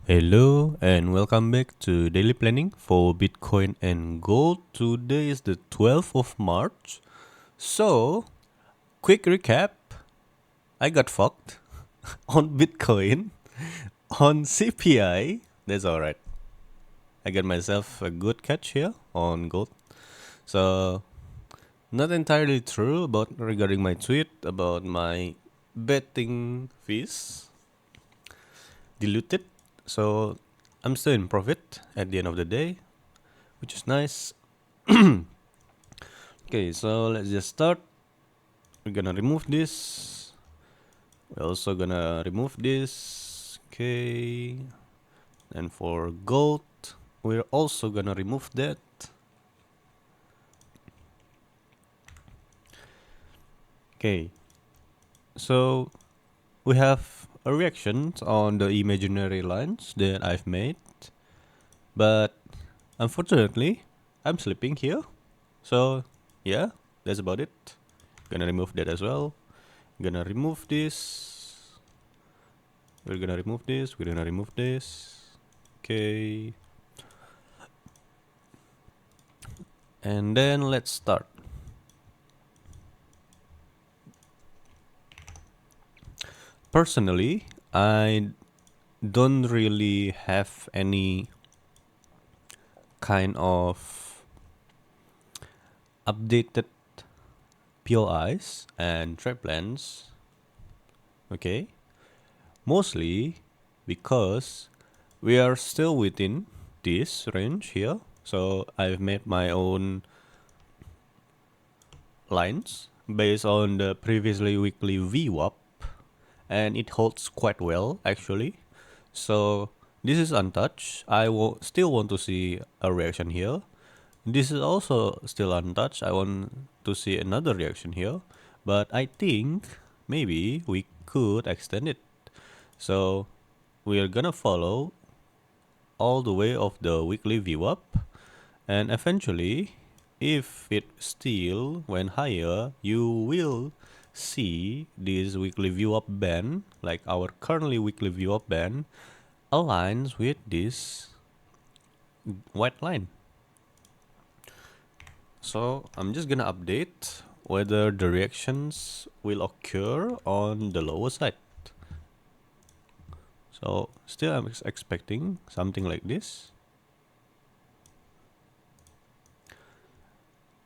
Hello and welcome back to Daily Planning for Bitcoin and Gold. Today is the 12th of March. So, quick recap. I got fucked on Bitcoin, on CPI. That's alright. I got myself a good catch here on gold. So, not entirely true about regarding my tweet about my betting fees diluted. So, I'm still in profit at the end of the day, which is nice. Okay, so let's just start. We're gonna remove this. We're also gonna remove this. Okay. And for gold, we're also gonna remove that. Okay. So we have a reaction on the imaginary lines that I've made. But unfortunately, I'm sleeping here. So yeah, that's about it. Gonna remove that as well. Gonna remove this. We're gonna remove this. We're gonna remove this. Okay. And then let's start. Personally, I don't really have any kind of updated POIs and trade plans. Okay. Mostly because we are still within this range here. So I've made my own lines based on the previously weekly VWAP, and it holds quite well actually. So this is untouched. Still want to see a reaction here. This is also still untouched. I want to see another reaction here, but I think maybe we could extend it. So we are gonna follow all the way of the weekly VWAP, and eventually, if it still went higher, you will see this weekly VWAP band, like our currently weekly VWAP band, aligns with this white line. So I'm just gonna update whether the reactions will occur on the lower side. So still I'm expecting something like this.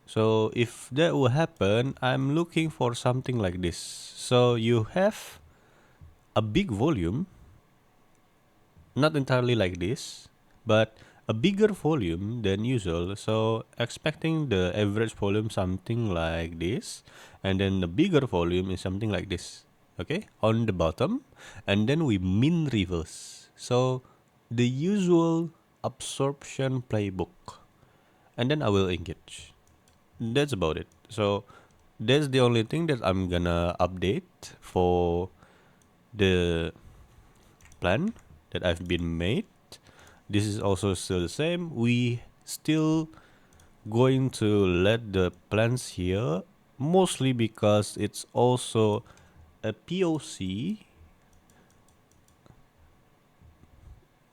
So if that will happen, I'm looking for something like this. So you have a big volume, not entirely like this, but a bigger volume than usual. So expecting the average volume something like this, and then the bigger volume is something like this. Okay, on the bottom, and then we min reverse. So the usual absorption playbook, and then I will engage. That's about it. So that's the only thing that I'm gonna update for the plan that I've been made. This is also still the same. We still going to let the plans here, mostly because it's also a POC.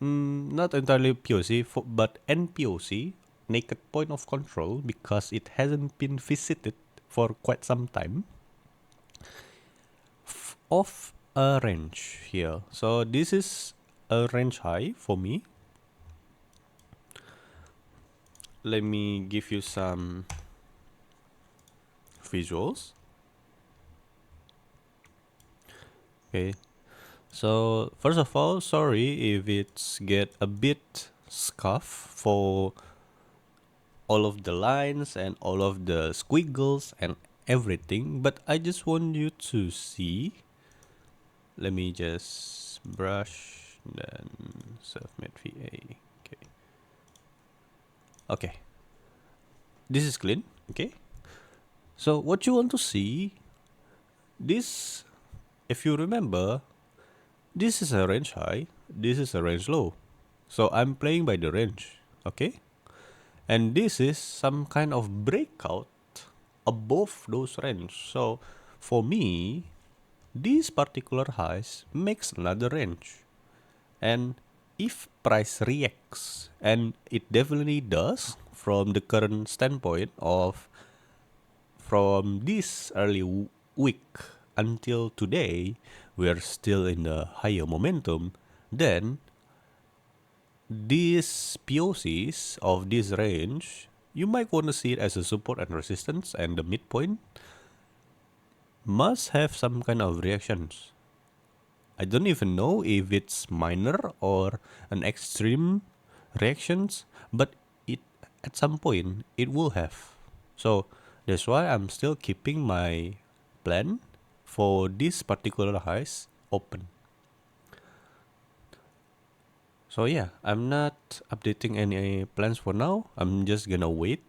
Not entirely POC, but NPOC, naked point of control, because it hasn't been visited for quite some time, of a range here. So this is a range high for me. Let me give you some visuals. Okay. So first of all, sorry if it's get a bit scuff for all of the lines and all of the squiggles and everything, but I just want you to see. Let me just brush, then self-made VA. Okay. Okay. This is clean. Okay. So what you want to see, this, if you remember, this is a range high, this is a range low. So I'm playing by the range. Okay. And this is some kind of breakout above those range. So for me, these particular highs makes another range. And if price reacts, and it definitely does from the current standpoint of from this week until today, we're still in the higher momentum, then these POCs of this range, you might want to see it as a support and resistance, and the midpoint must have some kind of reactions. I don't even know if it's minor or an extreme reactions, but it at some point it will have. So that's why I'm still keeping my plan for this particular highs open. So yeah, I'm not updating any plans for now. I'm just gonna wait.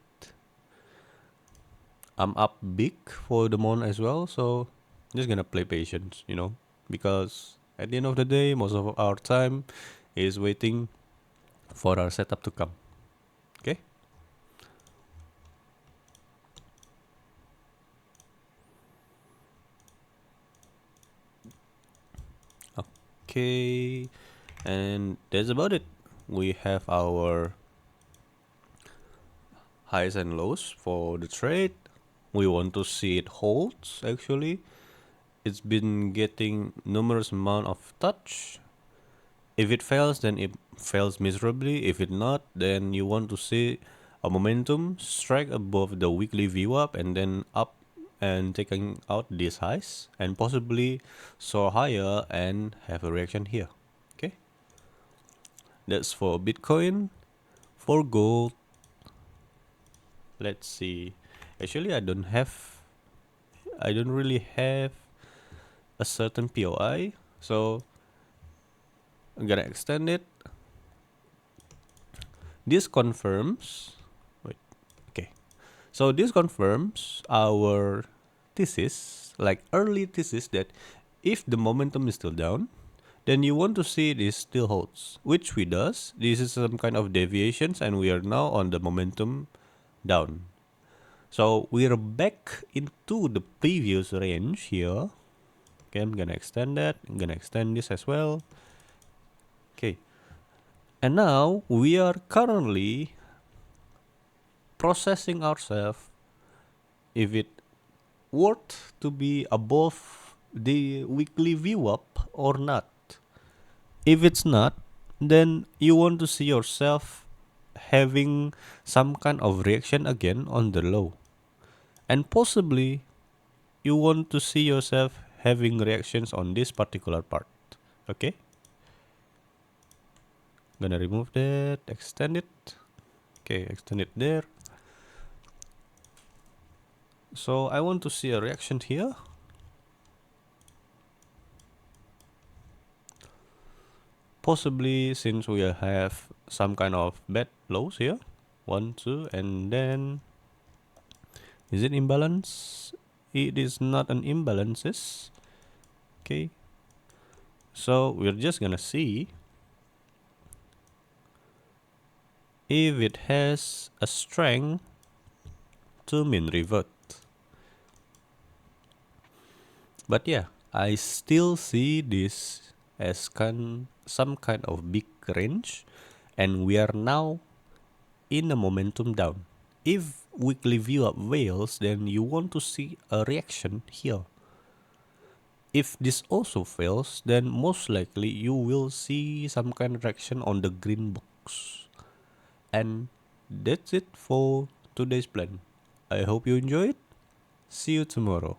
I'm up big for the month as well, so just gonna play patience, because at the end of the day, most of our time is waiting for our setup to come. Okay. Okay, and that's about it. We have our highs and lows for the trade. We want to see it holds actually. It's been getting numerous amount of touch. If it fails, then it fails miserably. If it not, then you want to see a momentum strike above the weekly view up and then up and taking out these highs and possibly soar higher and have a reaction here. Okay, that's for Bitcoin. For gold, let's see. Actually, I don't really have a certain POI, so I'm gonna extend it. This confirms. Wait, okay. So this confirms our thesis, like early thesis, that if the momentum is still down, then you want to see this still holds, which we does. This is some kind of deviations, and we are now on the momentum down. So we're back into the previous range here. Okay, I'm gonna extend that. I'm gonna extend this as well. Okay, and now we are currently processing ourselves if it worth to be above the weekly view up or not. If it's not, then you want to see yourself having some kind of reaction again on the low. And possibly you want to see yourself having reactions on this particular part. Okay? Gonna remove that, extend it. Okay, extend it there. So I want to see a reaction here. Possibly since we have some kind of bad lows here. 1, 2, and then is it imbalance? It is not an imbalances. Okay. So we're just gonna see if it has a strength to mean revert. But yeah, I still see this as some kind of big range, and we are now in a momentum down. If weekly view up fails, then you want to see a reaction here. If this also fails, then most likely you will see some kind of reaction on the green box. And that's it for today's plan. I hope you enjoy it. See you tomorrow.